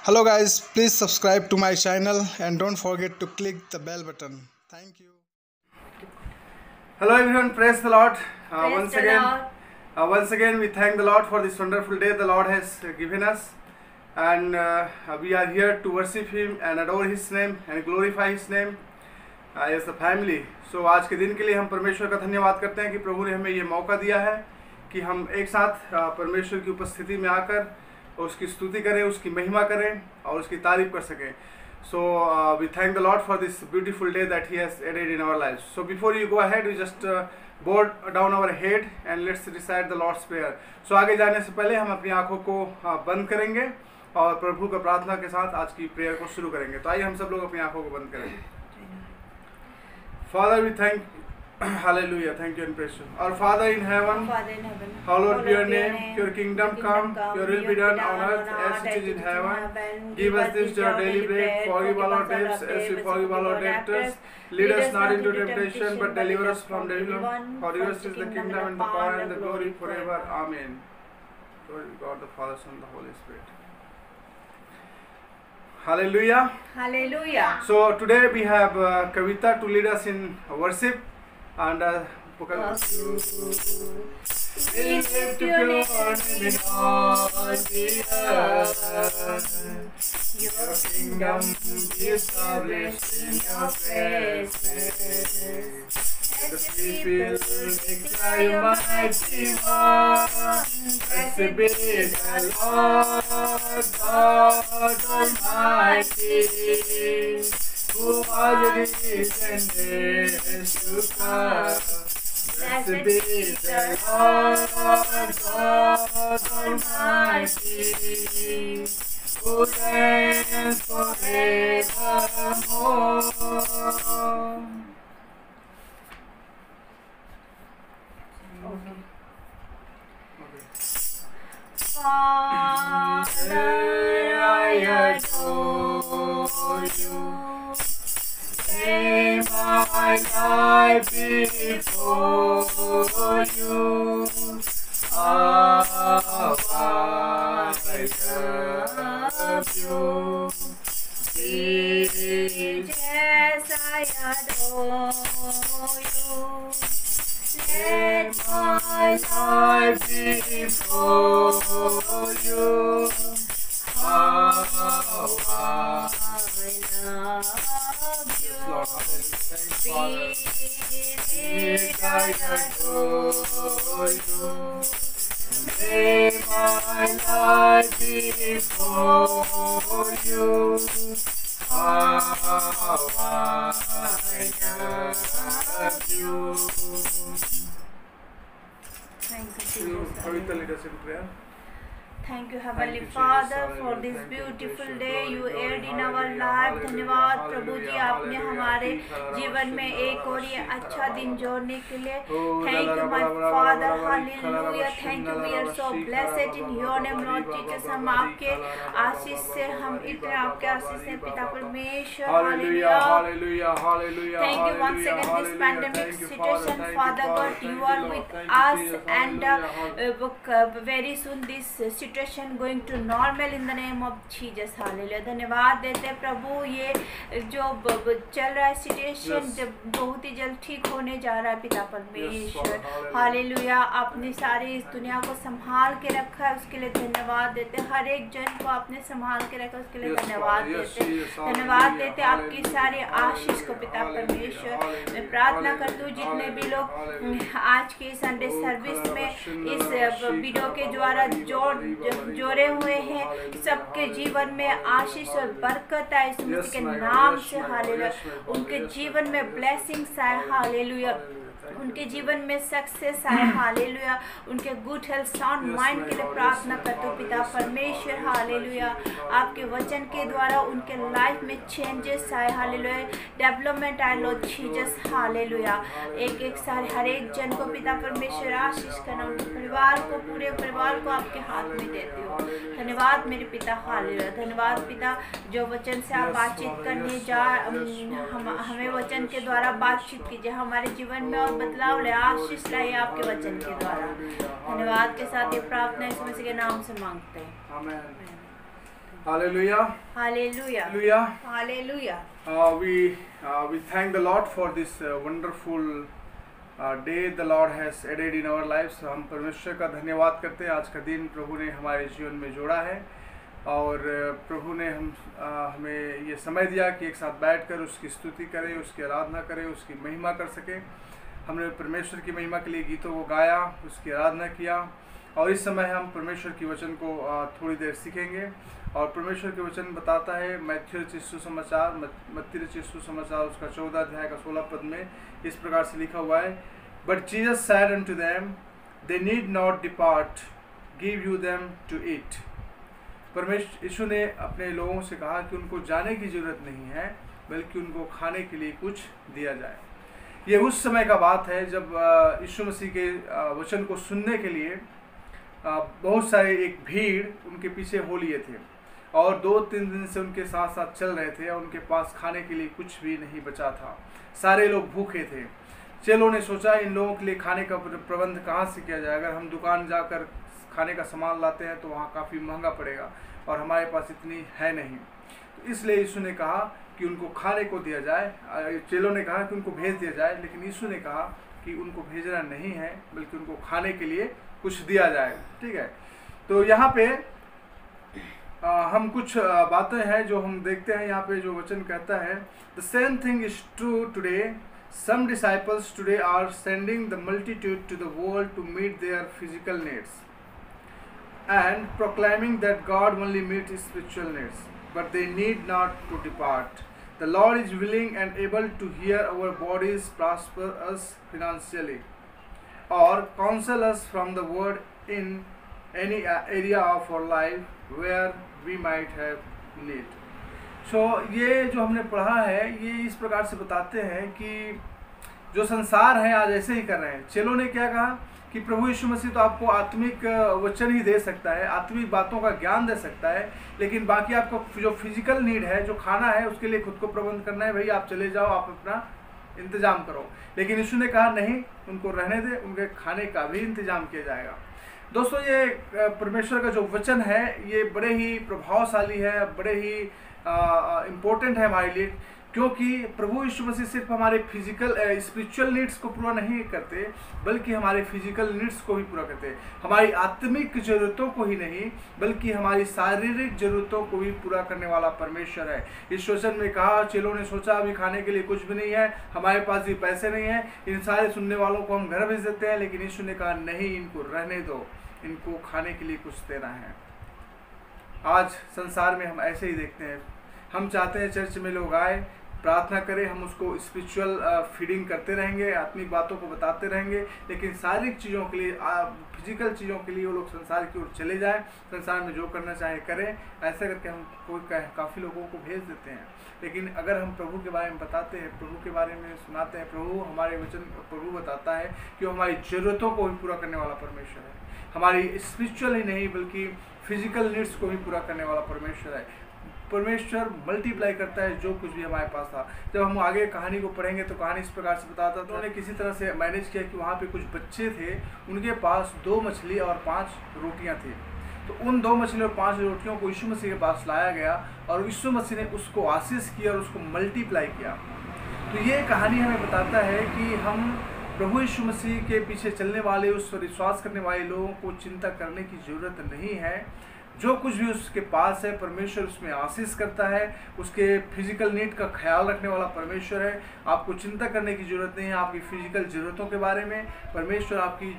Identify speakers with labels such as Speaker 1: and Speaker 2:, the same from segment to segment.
Speaker 1: Hello guys, please subscribe to my channel and don't forget to click the bell button. Thank you.
Speaker 2: Hello everyone, praise the Lord.
Speaker 3: Praise the Lord.
Speaker 2: Once again we thank the Lord for this wonderful day the Lord has given us, and we are here to worship Him and adore His name and glorify His name as a family. So आज के दिन के लिए हम परमेश्वर का धन्यवाद करते हैं कि प्रभु ने हमें ये मौका दिया है कि हम एक साथ परमेश्वर की उपस्थिति में आकर उसकी स्तुति करें, उसकी महिमा करें और उसकी तारीफ कर सकें. So we thank the Lord for this beautiful day that He has added in our lives. So before you go ahead, we just bow down our head and let's recite the Lord's prayer. So आगे जाने से पहले हम अपनी आंखों को बंद करेंगे और प्रभु का प्रार्थना के साथ आज की प्रेयर को शुरू करेंगे. तो आइए हम सब लोग अपनी आंखों को बंद करेंगे. Father, we thank Hallelujah, thank you and praise you. Our Father in heaven, hallowed be your name. Your kingdom come, your will be done on earth as it is in heaven. Give us this day our daily bread. Forgive all our debts as we forgive all our debtors. Lead us not into temptation, but deliver us from the evil one. For yours is the kingdom and the power and the glory forever. Amen. Glory to God the Father, Son, and the Holy Spirit. Hallelujah.
Speaker 3: Hallelujah.
Speaker 2: So today we have Kavita to lead us in worship. And
Speaker 3: We lift your name in all the earth.
Speaker 2: Your kingdom be established in your praises. The people declare your mighty one. Blessed be the Lord God Almighty, who was and is to come. Blessed be the Lord God Almighty, who reigns forevermore.
Speaker 3: Father, I adore you.
Speaker 2: Lay my life before you. How I love you.
Speaker 3: Jesus, I adore you.
Speaker 2: Lay my life before you. How I
Speaker 3: love you.
Speaker 2: Spirit, I adore you. Lay my life before you. How I love you.
Speaker 3: Thank you, Jesus.
Speaker 2: Kavita, lead us in prayer.
Speaker 3: Thank you, Heavenly
Speaker 2: Jesus.
Speaker 3: Father, for
Speaker 2: Hallelujah.
Speaker 3: this
Speaker 2: Thank you,
Speaker 3: beautiful
Speaker 2: precious
Speaker 3: day
Speaker 2: Lord.
Speaker 3: you aired in our
Speaker 2: Hallelujah.
Speaker 3: life.
Speaker 2: Hallelujah.
Speaker 3: धन्यवाद प्रभु जी,
Speaker 2: Hallelujah.
Speaker 3: आपने हमारे
Speaker 2: Hallelujah.
Speaker 3: जीवन में एक और ये अच्छा दिन जोड़ने के लिए thank you my
Speaker 2: Hallelujah.
Speaker 3: Father. Hallelujah. Thank you, we are so blessed in your name Lord Jesus. हम आपके आशीष से, हम इतने आपके आशीष से पिता परमेश्वर.
Speaker 2: Hallelujah.
Speaker 3: Hallelujah.
Speaker 2: Hallelujah. Hallelujah.
Speaker 3: Thank you once again this
Speaker 2: Hallelujah.
Speaker 3: pandemic
Speaker 2: Thank you,
Speaker 3: situation,
Speaker 2: Thank you,
Speaker 3: Father God,
Speaker 2: Thank
Speaker 3: you are
Speaker 2: Lord.
Speaker 3: with
Speaker 2: Thank you,
Speaker 3: us,
Speaker 2: Jesus.
Speaker 3: and
Speaker 2: Hallelujah.
Speaker 3: very soon this situation going to normal in the name of Jesus. Hallelujah. धन्यवाद देते प्रभु, ये जो चल रहा है situation बहुत ही जल्द ठीक होने जा रहा है पिता परमेश्वर. हालेलुया. आपने सारी इस दुनिया को संभाल के रखा है, उसके लिए धन्यवाद देते. हर एक जन को आपने संभाल के रखा, उसके लिए धन्यवाद देते. धन्यवाद देते आपकी सारी आशीष को पिता परमेश्वर. मैं प्रार्थना करती हूँ जितने भी लोग आज के संडे सर्विस में इस वीडियो के द्वारा जोड़े हुए हैं, सबके जीवन में आशीष और बरकत आए यीशु मसीह के नाम से. हालेलुया. उनके जीवन में ब्लेसिंग्स आए. हालेलुया. उनके जीवन में सक्सेस आए. हालेलुया. उनके गुड हेल्थ, साउंड माइंड के लिए प्रार्थना करते हो पिता परमेश्वर. हालेलुया. आपके वचन के द्वारा उनके लाइफ में चेंजेस आए. हालेलुया. डेवलपमेंट आए लॉर्ड जीसस. हालेलुया. एक एक सारे हर एक जन को पिता परमेश्वर आशीष करना. उनके परिवार को, पूरे परिवार को आपके हाथ में देते हो. धन्यवाद मेरे पिता. हालेलुया. धन्यवाद पिता, जो वचन से आप बातचीत करने जा हमें वचन के द्वारा बातचीत कीजिए. हमारे जीवन में और बदलाव ले, आशीष लाइए आपके वचन के द्वारा. धन्यवाद के साथ ये प्रार्थना यीशु मसीह के नाम से मांगते हैं.
Speaker 2: Hallelujah.
Speaker 3: Hallelujah.
Speaker 2: Hallelujah.
Speaker 3: Hallelujah.
Speaker 2: We thank the Lord for this wonderful day the Lord has added in our lives. हम परमेश्वर का धन्यवाद करते हैं। आज का दिन प्रभु ने हमारे जीवन में जोड़ा है और प्रभु ने हमें ये समय दिया कि एक साथ बैठकर उसकी स्तुति करें, उसकी आराधना करें, उसकी महिमा कर सकें। हमने परमेश्वर की महिमा के लिए गीतों को गाया, उसकी आराधना किया और इस समय हम परमेश्वर की वचन को थोड़ी देर सीखेंगे। और परमेश्वर के वचन बताता है मत्ती रचित सुसमाचार उसका 14 अध्याय का 16 पद में इस प्रकार से लिखा हुआ है, but Jesus said unto them, they need not depart, give you them to eat. परमेश्वर यीशु ने अपने लोगों से कहा कि उनको जाने की जरूरत नहीं है, बल्कि उनको खाने के लिए कुछ दिया जाए। ये उस समय का बात है जब यीशु मसीह के वचन को सुनने के लिए बहुत सारे एक भीड़ उनके पीछे हो लिए थे और 2-3 दिन से उनके साथ साथ चल रहे थे और उनके पास खाने के लिए कुछ भी नहीं बचा था। सारे लोग भूखे थे। चेलों ने सोचा इन लोगों के लिए खाने का प्रबंध कहाँ से किया जाए। अगर हम दुकान जाकर खाने का सामान लाते हैं तो वहाँ काफ़ी महंगा पड़ेगा और हमारे पास इतनी है नहीं। तो इसलिए यीशु ने कहा कि उनको खाने को दिया जाए। चेलों ने कहा कि उनको भेज दिया जाए, लेकिन यीशु ने कहा कि उनको भेजना नहीं है, बल्कि उनको खाने के लिए कुछ दिया जाए। ठीक है, तो यहाँ पे हम कुछ बातें हैं जो हम देखते हैं। यहाँ पे जो वचन कहता है, the same thing is true today, some disciples today are sending the multitude to the world to meet their physical needs and proclaiming that God only meet spiritual needs, but they need not to depart. The Lord is willing and able to hear our bodies prosper us financially or counsel us from the word in any area of our life where we might have need. So ये जो हमने पढ़ा है ये इस प्रकार से बताते हैं कि जो संसार है आज ऐसे ही कर रहे हैं। चेलों ने क्या कहा कि प्रभु यीशु मसीह तो आपको आत्मिक वचन ही दे सकता है, आत्मिक बातों का ज्ञान दे सकता है, लेकिन बाकी आपको जो फिजिकल नीड है, जो खाना है, उसके लिए खुद को प्रबंध करना है। भाई आप चले जाओ, आप अपना इंतजाम करो। लेकिन यीशु ने कहा नहीं, उनको रहने दे, उनके खाने का भी इंतजाम किया जाएगा। दोस्तों ये परमेश्वर का जो वचन है ये बड़े ही प्रभावशाली है, बड़े ही इम्पोर्टेंट है हमारे लिए, क्योंकि प्रभु यीशु मसीह सिर्फ हमारे फिजिकल स्पिरिचुअल नीड्स को पूरा नहीं करते, बल्कि हमारे फिजिकल नीड्स को भी पूरा करते हैं। हमारी आत्मिक ज़रूरतों को ही नहीं, बल्कि हमारी शारीरिक ज़रूरतों को भी पूरा करने वाला परमेश्वर है। इस वचन में कहा, चेलों ने सोचा अभी खाने के लिए कुछ भी नहीं है, हमारे पास भी पैसे नहीं है, इन सारे सुनने वालों को हम घर भेज देते हैं। लेकिन यीशु ने कहा नहीं, इनको रहने दो, इनको खाने के लिए कुछ देना है। आज संसार में हम ऐसे ही देखते हैं। हम चाहते हैं चर्च में लोग आए, प्रार्थना करें, हम उसको स्पिरिचुअल फीडिंग करते रहेंगे, आत्मिक बातों को बताते रहेंगे, लेकिन शारीरिक चीज़ों के लिए, फिजिकल चीज़ों के लिए वो लोग संसार की ओर चले जाएं, संसार में जो करना चाहे करें। ऐसा करके हम काफ़ी लोगों को भेज देते हैं। लेकिन अगर हम प्रभु के बारे में बताते हैं, प्रभु के बारे में सुनाते हैं, हमारे वचन प्रभु बताता है कि वो हमारी ज़रूरतों को भी पूरा करने वाला परमेश्वर है। हमारी स्पिरिचुअल ही नहीं बल्कि फिजिकल नीड्स को भी पूरा करने वाला परमेश्वर है। परमेश्वर मल्टीप्लाई करता है जो कुछ भी हमारे पास था। जब हम आगे कहानी को पढ़ेंगे तो कहानी इस प्रकार से बताता था, तो उन्होंने किसी तरह से मैनेज किया कि वहाँ पे कुछ बच्चे थे, उनके पास 2 मछली और 5 रोटियाँ थी। तो उन 2 मछली और 5 रोटियों को यीशु मसीह के पास लाया गया और यीशु मसीह ने उसको आशीष किया और उसको मल्टीप्लाई किया। तो ये कहानी हमें बताता है कि हम प्रभु यीशु मसीह के पीछे चलने वाले, उस पर विश्वास करने वाले लोगों को चिंता करने की ज़रूरत नहीं है। जो कुछ भी उसके पास है परमेश्वर उसमें आशीष करता है। उसके फिजिकल नीड का ख्याल रखने वाला परमेश्वर है। आपको चिंता करने की ज़रूरत नहीं है आपकी फिजिकल ज़रूरतों के बारे में। परमेश्वर आपकी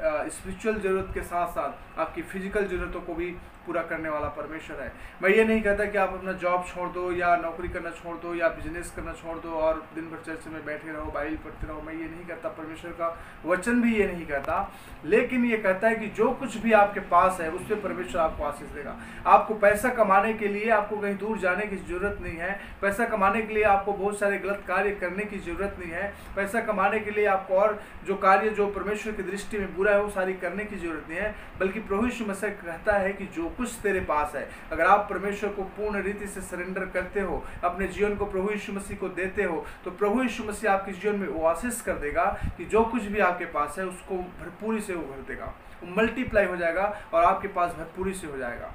Speaker 2: स्पिरिचुअल ज़रूरत के साथ साथ आपकी फिजिकल ज़रूरतों को भी पूरा करने वाला परमेश्वर है। मैं ये नहीं कहता कि आप अपना जॉब छोड़ दो या नौकरी करना छोड़ दो या बिजनेस करना छोड़ दो और दिन भर चर्च में बैठे रहो, बाइबल पढ़ते रहो। मैं ये नहीं कहता, परमेश्वर का वचन भी ये नहीं कहता, लेकिन ये कहता है कि जो कुछ भी आपके पास है उस पर परमेश्वर आपको आशीष देगा। आपको पैसा कमाने के लिए आपको कहीं दूर जाने की ज़रूरत नहीं है। पैसा कमाने के लिए आपको बहुत सारे गलत कार्य करने की ज़रूरत नहीं है। पैसा कमाने के लिए आपको और जो कार्य जो परमेश्वर की दृष्टि में बुरा है वो सारी करने की ज़रूरत नहीं है, बल्कि प्रभु यीशु मसीह कहता है कि जो कुछ तेरे पास है, अगर आप परमेश्वर को पूर्ण रीति से सरेंडर करते हो, अपने जीवन को प्रभु यीशु मसीह को देते हो, तो प्रभु यीशु मसीह आपके जीवन में वो आशीष कर देगा कि जो कुछ भी आपके पास है उसको भरपूरी से वो भर देगा, वो मल्टीप्लाई हो जाएगा और आपके पास भरपूरी से हो जाएगा।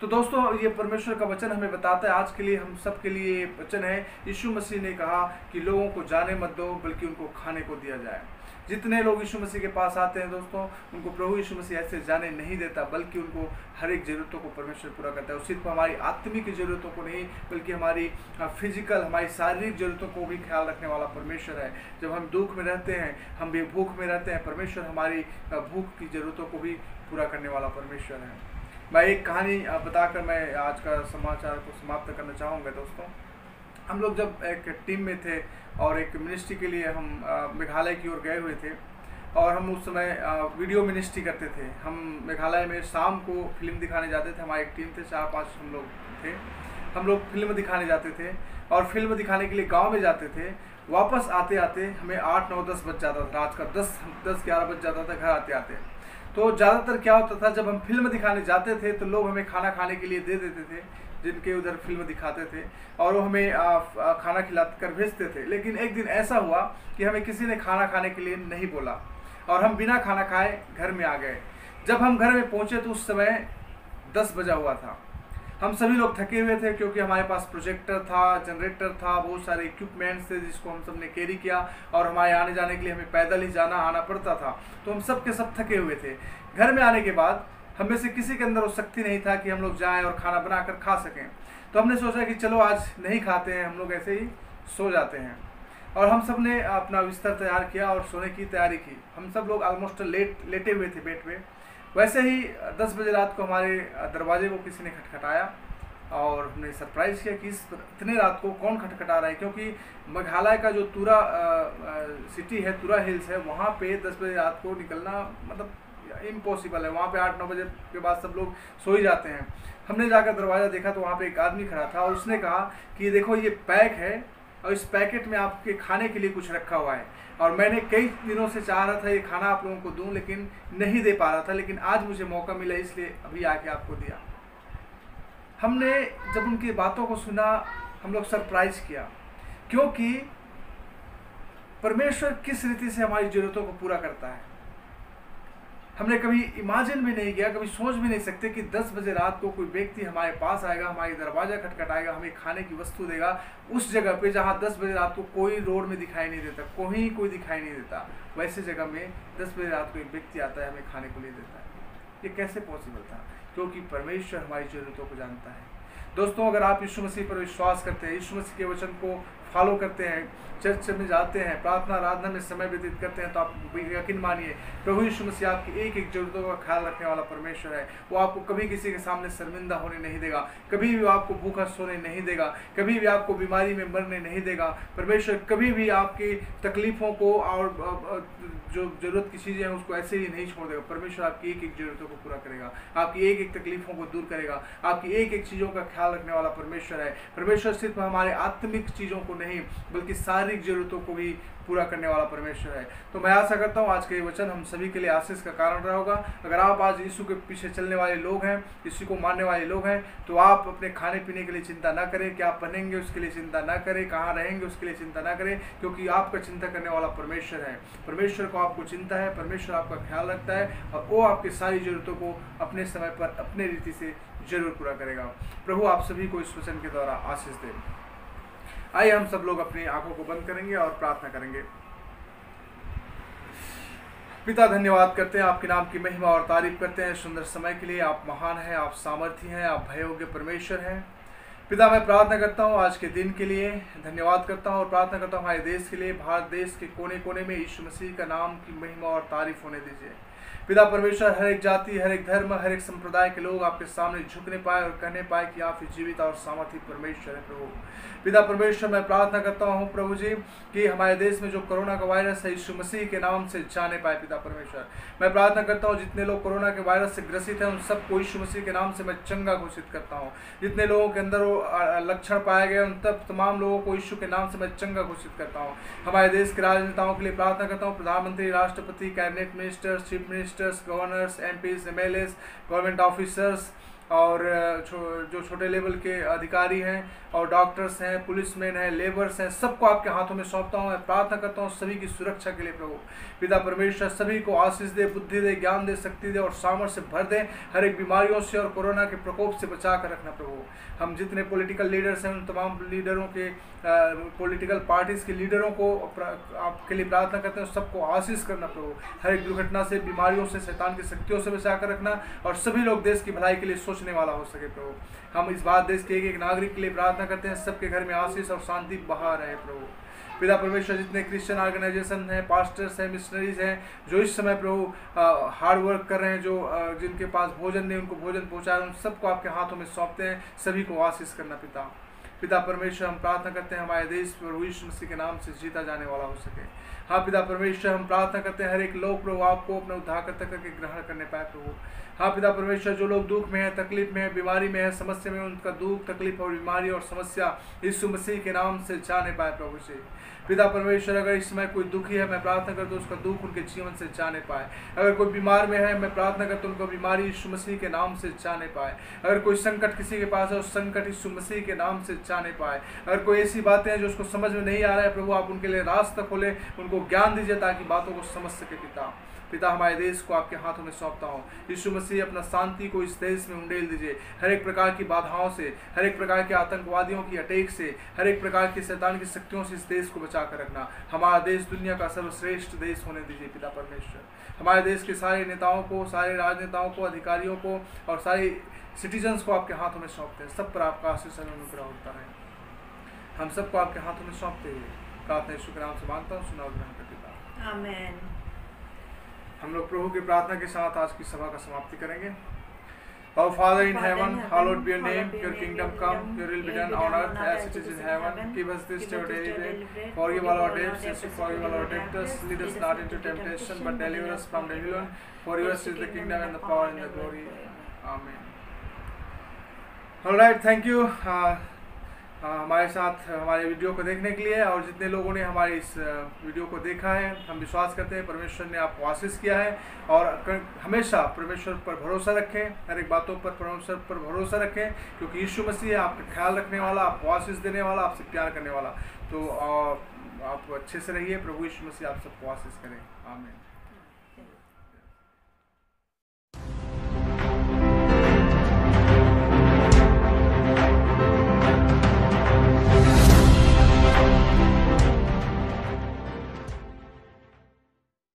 Speaker 2: तो दोस्तों ये परमेश्वर का वचन हमें बताता है, आज के लिए हम सब के लिए वचन है। यीशु मसीह ने कहा कि लोगों को जाने मत दो, बल्कि उनको खाने को दिया जाए। जितने लोग यीशु मसीह के पास आते हैं दोस्तों, उनको प्रभु यीशु मसीह ऐसे जाने नहीं देता, बल्कि उनको हर एक ज़रूरतों को परमेश्वर पूरा करता है। सिर्फ हमारी आत्मिक ज़रूरतों को नहीं, बल्कि हमारी फिजिकल, हमारी शारीरिक ज़रूरतों को भी ख्याल रखने वाला परमेश्वर है। जब हम दुख में रहते हैं, हम भी भूख में रहते हैं, परमेश्वर हमारी भूख की ज़रूरतों को भी पूरा करने वाला परमेश्वर है। मैं एक कहानी बताकर मैं आज का समाचार को समाप्त करना चाहूँगा। दोस्तों, हम लोग जब एक टीम में थे और एक मिनिस्ट्री के लिए हम मेघालय की ओर गए हुए थे, और हम उस समय वीडियो मिनिस्ट्री करते थे। हम मेघालय में शाम को फिल्म दिखाने जाते थे। हमारी एक टीम थे, 4-5 हम लोग थे। हम लोग फिल्म दिखाने जाते थे और फिल्म दिखाने के लिए गांव में जाते थे। वापस आते आते हमें 8, 9, 10 बज जाता था। रात का 10-11 बज जाता था घर आते आते। तो ज़्यादातर क्या होता था, जब हम फिल्म दिखाने जाते थे तो लोग हमें खाना खाने के लिए दे देते थे, जिनके उधर फिल्म दिखाते थे, और वो हमें खाना खिला कर भेजते थे। लेकिन एक दिन ऐसा हुआ कि हमें किसी ने खाना खाने के लिए नहीं बोला और हम बिना खाना खाए घर में आ गए। जब हम घर में पहुंचे तो उस समय 10 बजा हुआ था। हम सभी लोग थके हुए थे, क्योंकि हमारे पास प्रोजेक्टर था, जनरेटर था, बहुत सारे इक्विपमेंट्स थे जिसको हम सब ने कैरी किया, और हमारे आने जाने के लिए हमें पैदल ही जाना आना पड़ता था। तो हम सब के सब थके हुए थे। घर में आने के बाद हम में से किसी के अंदर वो शक्ति नहीं था कि हम लोग जाएं और खाना बनाकर खा सकें। तो हमने सोचा कि चलो आज नहीं खाते हैं, हम लोग ऐसे ही सो जाते हैं। और हम सब ने अपना बिस्तर तैयार किया और सोने की तैयारी की। हम सब लोग ऑलमोस्ट लेटे हुए थे बेड पे। वैसे ही 10 बजे रात को हमारे दरवाजे को किसी ने खटखटाया, और हमने सरप्राइज़ किया कि इतने रात को कौन खटखटा रहा है, क्योंकि मेघालय का जो तुरा सिटी है, तुरा हिल्स है, वहाँ पे 10 बजे रात को निकलना मतलब इम्पॉसिबल है। वहाँ पे 8-9 बजे के बाद सब लोग सो ही जाते हैं। हमने जाकर दरवाज़ा देखा तो वहाँ पे एक आदमी खड़ा था, और उसने कहा कि देखो ये पैक है, और इस पैकेट में आपके खाने के लिए कुछ रखा हुआ है, और मैंने कई दिनों से चाह रहा था ये खाना आप लोगों को दूं, लेकिन नहीं दे पा रहा था, लेकिन आज मुझे मौका मिला, इसलिए अभी आके आपको दिया। हमने जब उनकी बातों को सुना, हम लोग सरप्राइज किया, क्योंकि परमेश्वर किस रीति से हमारी ज़रूरतों को पूरा करता है। हमने कभी इमेजिन भी नहीं किया, कभी सोच भी नहीं सकते कि 10 बजे रात को कोई व्यक्ति हमारे पास आएगा, हमारी दरवाज़ा खटखटाएगा, हमें खाने की वस्तु देगा, उस जगह पे जहाँ 10 बजे रात को कोई रोड में दिखाई नहीं देता, कोई दिखाई नहीं देता, वैसे जगह में 10 बजे रात को एक व्यक्ति आता है, हमें खाने को ले देता है। ये कैसे पॉसिबल था? क्योंकि परमेश्वर हमारी ज़रूरतों को जानता है। दोस्तों, अगर आप यीशु मसीह पर विश्वास करते हैं, यीशु मसीह के वचन को फॉलो करते हैं, चर्च में जाते हैं, प्रार्थना आराधना में समय व्यतीत करते हैं, तो आप यकीन मानिए प्रभु यीशु मसीह आपकी एक एक जरूरतों का ख्याल रखने वाला परमेश्वर है। वो आपको कभी किसी के सामने शर्मिंदा होने नहीं देगा, कभी भी आपको भूखा सोने नहीं देगा, कभी भी आपको बीमारी में मरने नहीं देगा। परमेश्वर कभी भी आपकी तकलीफ़ों को और जो ज़रूरत की चीज़ें हैं उसको ऐसे ही नहीं छोड़ देगा। परमेश्वर आपकी एक एक ज़रूरतों को पूरा करेगा, आपकी एक एक तकलीफ़ों को दूर करेगा, आपकी एक एक चीज़ों का ख्याल रखने वाला परमेश्वर है। परमेश्वर सिर्फ हमारे आत्मिक चीज़ों को नहीं, बल्कि शारीरिक ज़रूरतों को भी पूरा करने वाला परमेश्वर है। तो मैं आशा करता हूँ आज के ये वचन हम सभी के लिए आशीष का कारण रहा होगा। अगर आप आज यीशु के पीछे चलने वाले लोग हैं, यीशु को मानने वाले लोग हैं, तो आप अपने खाने पीने के लिए चिंता ना करें, क्या पहनेंगे उसके लिए चिंता ना करें, कहाँ रहेंगे उसके लिए चिंता ना करें, क्योंकि आपका चिंता करने वाला परमेश्वर है। परमेश्वर को आपको चिंता है, परमेश्वर आपका ख्याल रखता है, और वो आपकी सारी ज़रूरतों को अपने समय पर अपने रीति से जरूर पूरा करेगा। प्रभु आप सभी को इस वचन के द्वारा आशीष दे। आइए हम सब लोग अपनी आंखों को बंद करेंगे और प्रार्थना करेंगे। पिता, धन्यवाद करते हैं, आपके नाम की महिमा और तारीफ करते हैं सुंदर समय के लिए। आप महान हैं, आप सामर्थी हैं, आप भययोग्य परमेश्वर हैं। पिता, मैं प्रार्थना करता हूँ आज के दिन के लिए, धन्यवाद करता हूँ और प्रार्थना करता हूँ हमारे देश के लिए। भारत देश के कोने कोने में यीशु मसीह का नाम की महिमा और तारीफ होने दीजिए। पिता परमेश्वर, हर एक जाति, हर एक धर्म, हर एक संप्रदाय के लोग आपके सामने झुकने पाए और कहने पाए कि आप जीवित और सामर्थी परमेश्वर है। प्रभु पिता परमेश्वर, मैं प्रार्थना करता हूँ प्रभु जी कि हमारे देश में जो कोरोना का वायरस है, यीशु मसीह के नाम से जाने पाए। पिता परमेश्वर, मैं प्रार्थना करता हूँ जितने लोग कोरोना के वायरस से ग्रसित हैं उन सबको यीशु मसीह के नाम से मैं चंगा घोषित करता हूँ। जितने लोगों के अंदर वो लक्षण पाए गए उन तमाम लोगों को यीशु के नाम से मैं चंगा घोषित करता हूँ। हमारे देश के राजनेताओं के लिए प्रार्थना करता हूँ, प्रधानमंत्री, राष्ट्रपति, cabinet ministers, chief ministers, governors, MPs, MLAs, government officers, और जो छोटे लेवल के अधिकारी हैं और डॉक्टर्स हैं, पुलिसमैन हैं, लेबर्स हैं, सबको आपके हाथों में सौंपता हूँ। मैं प्रार्थना करता हूँ सभी की सुरक्षा के लिए प्रभु। पिता परमेश्वर सभी को आशीष दे, बुद्धि दे, ज्ञान दे, शक्ति दे और सामर्थ्य भर दे। हर एक बीमारियों से और कोरोना के प्रकोप से बचा कर रखना प्रभु। हम जितने पॉलिटिकल लीडर्स हैं उन तमाम लीडरों के पॉलिटिकल पार्टीज़ के लीडरों को आपके लिए प्रार्थना करते हैं, सबको आशीष करना प्रभु। हर एक दुर्घटना से, बीमारियों से, शैतान की शक्तियों से बचा कर रखना और सभी लोग देश की भलाई के लिए सोचने वाला हो सके प्रभु। हम इस बात देश के एक एक नागरिक के लिए प्रार्थना करते हैं, सबके घर में आशीष और शांति बहा रहे प्रभु। पिता परमेश्वर जितने क्रिश्चियन ऑर्गेनाइजेशन हैं, पास्टर्स हैं, मिशनरीज हैं, जो इस समय प्रभु हार्ड वर्क कर रहे हैं, जो जिनके पास भोजन नहीं उनको भोजन पहुँचा रहे हैं, उन सबको आपके हाथों में सौंपते हैं। सभी को आशीष करना पिता। पिता परमेश्वर हम प्रार्थना करते हैं हमारे देश प्रभु यीशु मसीह के नाम से जीता जाने वाला हो सके। हाँ पिता परमेश्वर हम प्रार्थना करते हैं हर एक लोग प्रभु आपको अपने उद्धारकर्ता करके ग्रहण करने पाए प्रभु। हाँ पिता परमेश्वर जो लोग दुख में है, तकलीफ में है, बीमारी में है, समस्या में, उनका दुख, तकलीफ और बीमारी और समस्या यीशु मसीह के नाम से जाने पाए प्रभु से। पिता परमेश्वर अगर इस समय कोई दुखी है, मैं प्रार्थना करता हूँ उसका दुख उनके जीवन से जाने पाए। अगर कोई बीमार में है, मैं प्रार्थना करता हूँ उनका बीमारी यीशु मसीह के नाम से जाने पाए। अगर कोई संकट किसी के पास है, उस संकट यीशु मसीह के नाम से जाने पाए। अगर कोई ऐसी बातें हैं जो उसको समझ में नहीं आ रहा है प्रभु, आप उनके लिए रास्ता खोले, उनको ज्ञान दीजिए ताकि बातों को समझ सके पिता। पिता हमारे देश को आपके हाथों में सौंपता हूँ। यीशु मसीह अपना शांति को इस देश में उंडेल दीजिए। हर एक प्रकार की बाधाओं से, हर एक प्रकार के आतंकवादियों की अटैक से, हर एक प्रकार की शैतान की शक्तियों से इस देश को बचा कर रखना। हमारा देश दुनिया का सर्वश्रेष्ठ देश होने दीजिए पिता परमेश्वर। हमारे देश के सारे नेताओं को, सारे राजनेताओं को, अधिकारियों को और सारे सिटीजन्स को आपके हाथों में सौंपते हैं। सब पर आपका आशीष अनुग्रह होता है। हम सबको आपके हाथों में सौंपते हुए प्रार्थना यीशु के नाम से मांगता हूँ, सुना ग्रहण कर पिता।
Speaker 3: आमीन।
Speaker 2: हम लोग प्रभु की प्रार्थना के साथ आज की सभा का समाप्ति करेंगे। Our Father in heaven, hallowed be your name. Your kingdom come. Your will be done on earth as it is in heaven. Give us this day our daily bread. Forgive all our debts as we forgive all our debtors. Lead us not into temptation, but deliver us from the evil one. For yours is the kingdom and the power and the glory. Amen. All right, thank you. हमारे साथ हमारे video को देखने के लिए और जितने लोगों ने हमारे इस वीडियो को देखा है, हम विश्वास करते हैं परमेश्वर ने आपको आशीष किया है। और हमेशा परमेश्वर पर भरोसा रखें, हर एक बातों पर परमेश्वर पर भरोसा रखें, क्योंकि यीशु मसीह आपका ख्याल रखने वाला, आपको आशीष देने वाला, आपसे प्यार करने वाला। तो आप अच्छे से रहिए। प्रभु यीशु मसीह आप सबको आशीष करें। आमीन।